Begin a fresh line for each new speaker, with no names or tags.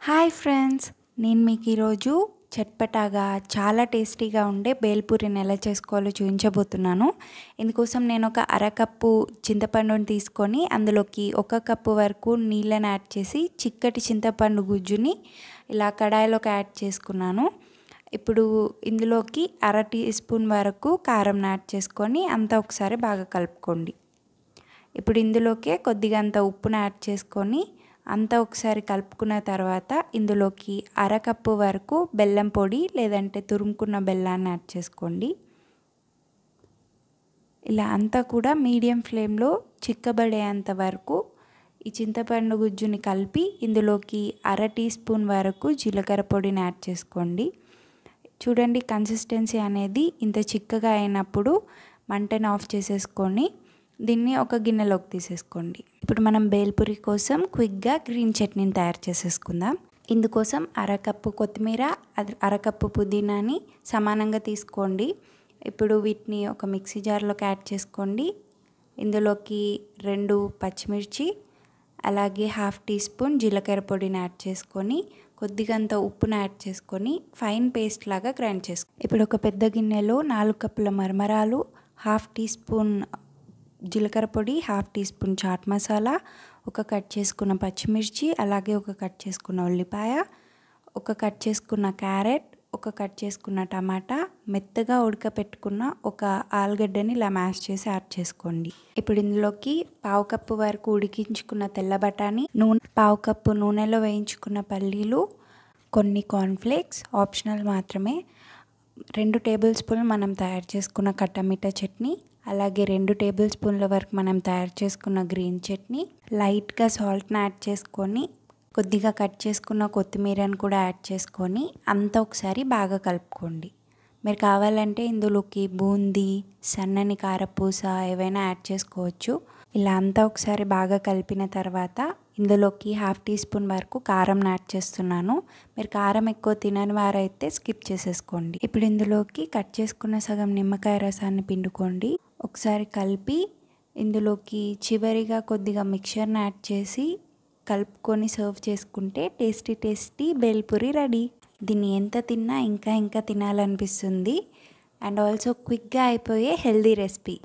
Hi friends, నేను మీకు ఈరోజు చట్పటాగా చాలా టేస్టీగా ఉండే బేల్పూరిని ఎలా చేసుకోవాలో చూపించబోతున్నాను. ఇందుకోసం నేను ఒక అరకప్పు చింతపండుని తీసుకొని అందులోకి 1 కప్పు వరకు నీళ్ళని యాడ్ చేసి చిక్కటి చింతపండు గుజ్జుని ఇలా కడాయిలోకి యాడ్ చేసుకున్నాను. ఇప్పుడు ఇందులోకి 1/2 టీ స్పూన్ వరకు కారం యాడ్ చేసుకొని అంతా ఒకసారి బాగా కలుపుకోండి. ఇప్పుడు ఇందులోకే కొద్దిగా అంత ఉప్పును యాడ్ చేసుకొని అంతా ఒకసారి కలుపుకున్న తర్వాత ఇందులోకి 1/2 కప్పు వరకు బెల్లం పొడి లేదంటే తురుముకున్న బెల్లాన్ని యాడ్ చేసుకోండి. ఇలా అంతా కూడా మీడియం ఫ్లేమ్లో చిక్కబడేంత వరకు ఈ చింతపండు గుజ్జుని కలిపి ఇందులోకి 1/2 టీ స్పూన్ వరకు జీలకర్ర పొడిని యాడ్ చేసుకోండి. చూడండి, కన్సిస్టెన్సీ అనేది ఇంత చిక్కగా అయినప్పుడు మంటను ఆఫ్ చేసేసుకొని దీన్ని ఒక గిన్నెలోకి తీసేసుకోండి. ఇప్పుడు మనం బేల్పూరి కోసం క్విక్గా గ్రీన్ చట్నీని తయారు చేసేసుకుందాం. ఇందుకోసం 1/2 కప్పు కొత్తిమీర, 1/2 కప్పు పుదీనాని సమానంగా తీసుకోండి. ఇప్పుడు వీటిని ఒక మిక్సీ జార్లోకి యాడ్ చేసుకోండి. ఇందులోకి 2 పచ్చిమిర్చి, అలాగే 1/2 టీ స్పూన్ జీలకర్ర పొడిని యాడ్ చేసుకొని కొద్దిగా అంత ఉప్పును యాడ్ చేసుకొని ఫైన్ పేస్ట్ లాగా గ్రైండ్ చేసుకోండి. ఇప్పుడు ఒక పెద్ద గిన్నెలో 4 కప్పుల మరమరాలు, 1/2 టీ స్పూన్ జీలకర్ర పొడి, 1/2 టీ స్పూన్ చాట్ మసాలా, ఒక కట్ చేసుకున్న పచ్చిమిర్చి, అలాగే ఒక కట్ చేసుకున్న ఉల్లిపాయ, ఒక కట్ చేసుకున్న క్యారెట్, ఒక కట్ చేసుకున్న టమాటా, మెత్తగా ఉడకపెట్టుకున్న ఒక ఆలుగడ్డని ఇలా మ్యాష్ చేసి యాడ్ చేసుకోండి. ఇప్పుడు ఇందులోకి 1/2 కప్పు వరకు ఉడికించుకున్న తెల్ల బఠానీ, 1/2 కప్పు నూనెలో వేయించుకున్న పల్లీలు, కొన్ని కార్న్ఫ్లేక్స్ ఆప్షనల్ మాత్రమే, 2 టేబుల్ స్పూన్లు మనం తయారు చేసుకున్న కట్టమిఠా చట్నీ, అలాగే 2 టేబుల్ స్పూన్ల వరకు మనం తయారు చేసుకున్న గ్రీన్ చట్నీ, లైట్గా సాల్ట్ని యాడ్ చేసుకొని కొద్దిగా కట్ చేసుకున్న కొత్తిమీరని కూడా యాడ్ చేసుకొని అంతా ఒకసారి బాగా కలుపుకోండి. మీరు కావాలంటే ఇందులోకి బూందీ, సన్నని కారపూస ఏవైనా యాడ్ చేసుకోవచ్చు. ఇలా అంతా ఒకసారి బాగా కలిపిన తర్వాత ఇందులోకి 1/2 టీ స్పూన్ వరకు కారం యాడ్ చేస్తున్నాను. మీరు కారం ఎక్కువ తినని వారైతే స్కిప్ చేసేసుకోండి. ఇప్పుడు ఇందులోకి కట్ చేసుకున్న సగం నిమ్మకాయ రసాన్ని పిండుకోండి. ఒకసారి కలిపి ఇందులోకి చివరిగా కొద్దిగా మిక్చర్ని యాడ్ చేసి కలుపుకొని సర్వ్ చేసుకుంటే టేస్టీ బేల్పూరి రెడీ. దీన్ని ఎంత తిన్నా ఇంకా తినాలనిపిస్తుంది. అండ్ ఆల్సో క్విక్గా అయిపోయే హెల్దీ రెసిపీ.